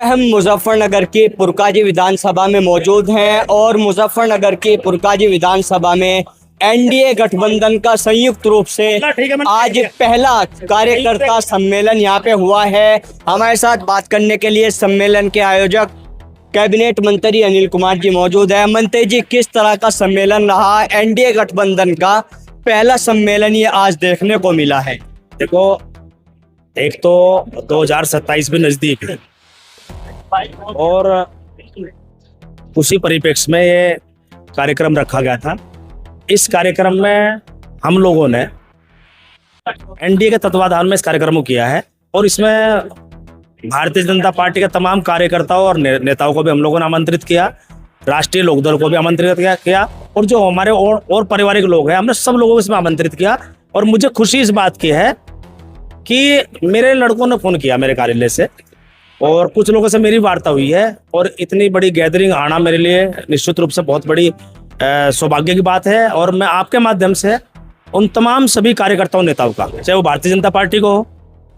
हम मुजफ्फरनगर की पुरकाजी विधानसभा में मौजूद हैं और मुजफ्फरनगर की पुरकाजी विधानसभा में एनडीए गठबंधन का संयुक्त रूप से आज पहला कार्यकर्ता सम्मेलन यहाँ पे हुआ है। हमारे साथ बात करने के लिए सम्मेलन के आयोजक कैबिनेट मंत्री अनिल कुमार जी मौजूद है। मंत्री जी, किस तरह का सम्मेलन रहा? एनडीए गठबंधन का पहला सम्मेलन ये आज देखने को मिला है। देखो, एक तो 2027 भी नजदीक है और उसी परिप्रेक्ष्य में ये कार्यक्रम रखा गया था। इस कार्यक्रम में हम लोगों ने एनडीए के तत्वाधान में इस कार्यक्रम को किया है और इसमें भारतीय जनता पार्टी के तमाम कार्यकर्ताओं और नेताओं को भी हम लोगों ने आमंत्रित किया, राष्ट्रीय लोकदल को भी आमंत्रित किया और जो हमारे और पारिवारिक लोग हैं हमने सब लोगों को इसमें आमंत्रित किया। और मुझे खुशी इस बात की है कि मेरे लड़कों ने फोन किया मेरे कार्यालय से और कुछ लोगों से मेरी वार्ता हुई है और इतनी बड़ी गैदरिंग आना मेरे लिए निश्चित रूप से बहुत बड़ी सौभाग्य की बात है। और मैं आपके माध्यम से उन तमाम सभी कार्यकर्ताओं नेताओं का, चाहे वो भारतीय जनता पार्टी को हो,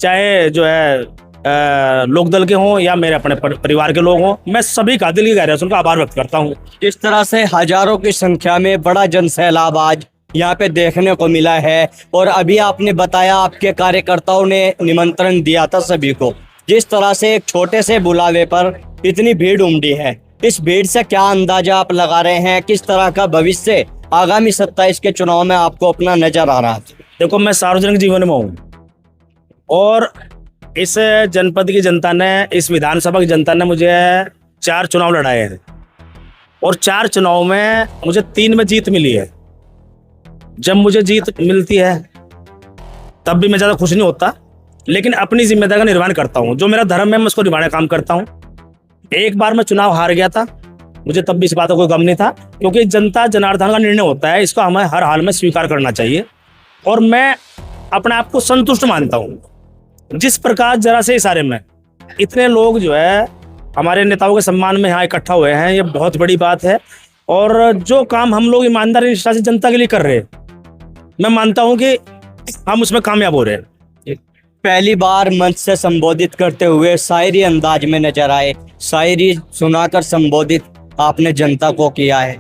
चाहे जो है लोकदल के हों या मेरे अपने परिवार के लोग हों, मैं सभी का दिल की गहराई से उनका आभार व्यक्त करता हूँ। इस तरह से हजारों की संख्या में बड़ा जनसैलाब आज यहाँ पे देखने को मिला है और अभी आपने बताया आपके कार्यकर्ताओं ने निमंत्रण दिया था सभी को। जिस तरह से एक छोटे से बुलावे पर इतनी भीड़ उमड़ी है, इस भीड़ से क्या अंदाजा आप लगा रहे हैं? किस तरह का भविष्य आगामी 27 के चुनाव में आपको अपना नजर आ रहा है? देखो, मैं सार्वजनिक जीवन में हूँ और इस जनपद की जनता ने, इस विधानसभा की जनता ने मुझे 4 चुनाव लड़ाए हैं और 4 चुनाव में मुझे 3 में जीत मिली है। जब मुझे जीत मिलती है तब भी मैं ज्यादा खुश नहीं होता, लेकिन अपनी जिम्मेदारी का निर्वहन करता हूँ। जो मेरा धर्म है मैं उसको निभाने का काम करता हूँ। एक बार मैं चुनाव हार गया था, मुझे तब भी इस बात का कोई गम नहीं था, क्योंकि जनता जनार्दन का निर्णय होता है, इसको हमें हर हाल में स्वीकार करना चाहिए और मैं अपने आप को संतुष्ट मानता हूँ। जिस प्रकार जरा से इशारे में इतने लोग जो है हमारे नेताओं के सम्मान में यहाँ इकट्ठा हुए हैं, ये बहुत बड़ी बात है। और जो काम हम लोग ईमानदारी निष्ठा से जनता के लिए कर रहे हैं, मैं मानता हूँ कि हम उसमें कामयाब हो रहे हैं। पहली बार मंच से संबोधित करते हुए शायरी अंदाज में नजर आए, शायरी सुनाकर संबोधित आपने जनता को किया है।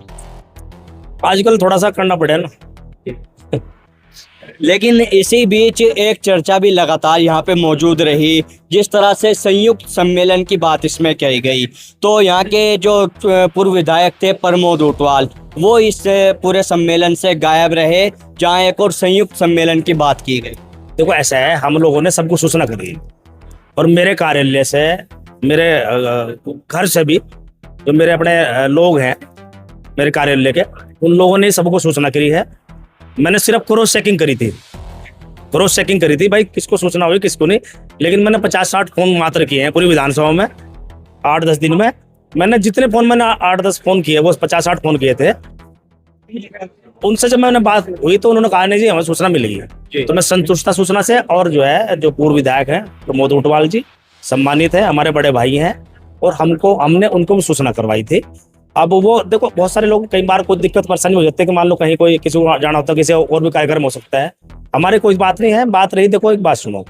आजकल थोड़ा सा करना पड़े ना। लेकिन इसी बीच एक चर्चा भी लगातार यहाँ पे मौजूद रही। जिस तरह से संयुक्त सम्मेलन की बात इसमें कही गई, तो यहाँ के जो पूर्व विधायक थे प्रमोद ऊंटवाल, वो इस पूरे सम्मेलन से गायब रहे, जहाँ एक और संयुक्त सम्मेलन की बात की गई। देखो, ऐसा है, हम लोगों ने सबको सूचना करी और मेरे कार्यालय से, मेरे घर से भी जो मेरे अपने लोग हैं मेरे कार्यालय के, उन लोगों ने सबको सूचना करी है। मैंने सिर्फ क्रॉस चेकिंग करी थी भाई, किसको सूचना हुई किसको नहीं। लेकिन मैंने 50-60 फोन मात्र किए हैं पूरी विधानसभा में 8-10 दिन में। मैंने जितने फोन मैंने 8-10 फोन किए, वो 50-60 फोन किए थे। उनसे जब मैंने बात हुई तो उन्होंने कहा नहीं जी हमें सूचना मिली है, तो मैं संतुष्ट था सूचना से। और जो है जो पूर्व विधायक हैं प्रमोद ऊंटवाल जी सम्मानित है, हमारे बड़े भाई हैं और हमने उनको भी सूचना करवाई थी। अब वो देखो, बहुत सारे लोग कई बार कोई दिक्कत परेशानी हो जाती है कि मान लो कहीं कोई किसी को जाना होता है, किसी और भी कार्यक्रम हो सकता है, हमारे कोई बात नहीं है। बात रही, देखो एक बात सुनो,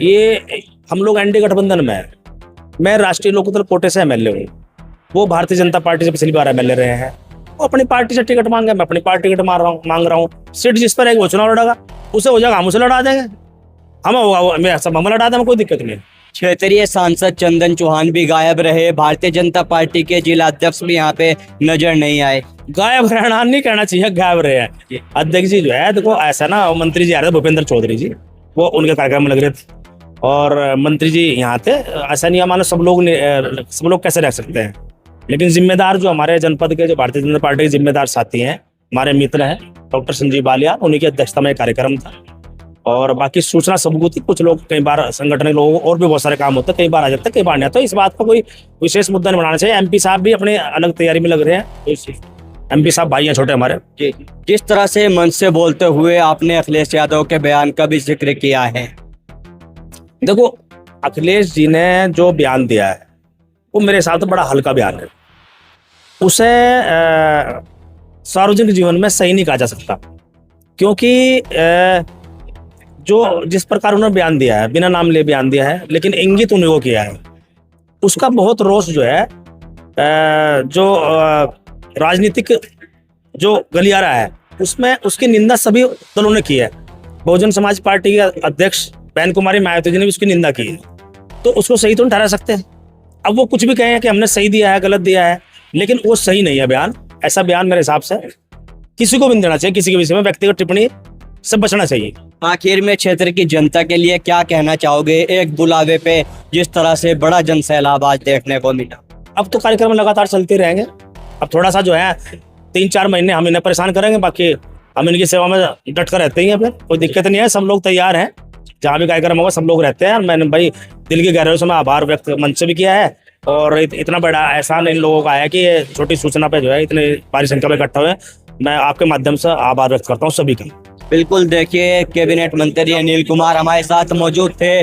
ये हम लोग एनडीए गठबंधन में है। मैं राष्ट्रीय लोकदल कोटे से एमएलए हूँ, वो भारतीय जनता पार्टी से पिछली बार एमएलए रहे हैं। वो अपनी पार्टी से टिकट मांगे, मैं अपनी पार्टी टिकट मांग रहा हूँ। सीट जिस पर है वो चुनाव लड़ेगा, उसे हो जाएगा, हम उसे लड़ा देंगे, हम लड़ा देंगे, कोई दिक्कत नहीं। क्षेत्रीय सांसद चंदन चौहान भी गायब रहे, भारतीय जनता पार्टी के जिला अध्यक्ष भी यहाँ पे नजर नहीं आए। गायब रहना नहीं कहना चाहिए, गायब रहे हैं। अध्यक्ष जी जो है, देखो ऐसा ना, मंत्री जी आ रहे थे भूपेंद्र चौधरी जी, वो उनके कार्यक्रम में लग रहे थे और मंत्री जी यहाँ थे। ऐसा नहीं मानो सब लोग कैसे रह सकते हैं, लेकिन जिम्मेदार जो हमारे जनपद के, जो भारतीय जनता पार्टी के जिम्मेदार साथी हैं, हमारे मित्र हैं, डॉक्टर संजीव बालियान, उन्हीं की अध्यक्षता में कार्यक्रम था और बाकी सूचना सबको थी। कुछ लोग कई बार संगठन के लोगों को और भी बहुत सारे काम होते हैं, कई बार आ जाते हैं, कई बार नहीं आता। इस बात को कोई विशेष मुद्दा नहीं बनाना चाहिए। एमपी साहब भी अपने अलग तैयारी में लग रहे हैं, एमपी साहब भाई हैं छोटे हमारे। जिस तरह से मंच से बोलते हुए आपने अखिलेश यादव के बयान का भी जिक्र किया है, देखो अखिलेश जी ने जो बयान दिया है वो मेरे हिसाब से बड़ा हल्का बयान है। उसे सार्वजनिक जीवन में सही नहीं कहा जा सकता, क्योंकि जो जिस प्रकार उन्होंने बयान दिया है, बिना नाम लिए बयान दिया है, लेकिन इंगित उन्हीं को किया है। उसका बहुत रोष जो है जो राजनीतिक जो गलियारा है उसमें उसकी निंदा सभी दलों ने की है। बहुजन समाज पार्टी के अध्यक्ष बहन कुमारी मायावती जी ने भी उसकी निंदा की है, तो उसको सही तो नहीं ठहरा सकते। अब वो कुछ भी कहें कि हमने सही दिया है गलत दिया है, लेकिन वो सही नहीं है बयान। ऐसा बयान मेरे हिसाब से किसी को भी नहीं देना चाहिए, किसी के विषय में व्यक्तिगत टिप्पणी से बचना चाहिए। आखिर में क्षेत्र की जनता के लिए क्या कहना चाहोगे, एक बुलावे पे जिस तरह से बड़ा जन सैलाब आज देखने को मिला? अब तो कार्यक्रम लगातार चलते रहेंगे। अब थोड़ा सा जो है 3-4 महीने हम इन्हें परेशान करेंगे, बाकी हम इनकी सेवा में डट कर रहते ही हैं। फिर कोई दिक्कत नहीं है, सब लोग तैयार हैं, जहाँ भी कार्यक्रम होगा सब लोग रहते हैं। और मैंने भाई दिल की गहराइयों से मैं आभार व्यक्त मंच से भी किया है, और इतना बड़ा एहसान इन लोगों का है कि ये छोटी सूचना पे जो है इतनी भारी संख्या में इकट्ठा हुए। मैं आपके माध्यम से आभार व्यक्त करता हूँ सभी का। बिल्कुल, देखिए कैबिनेट मंत्री अनिल कुमार हमारे साथ मौजूद थे।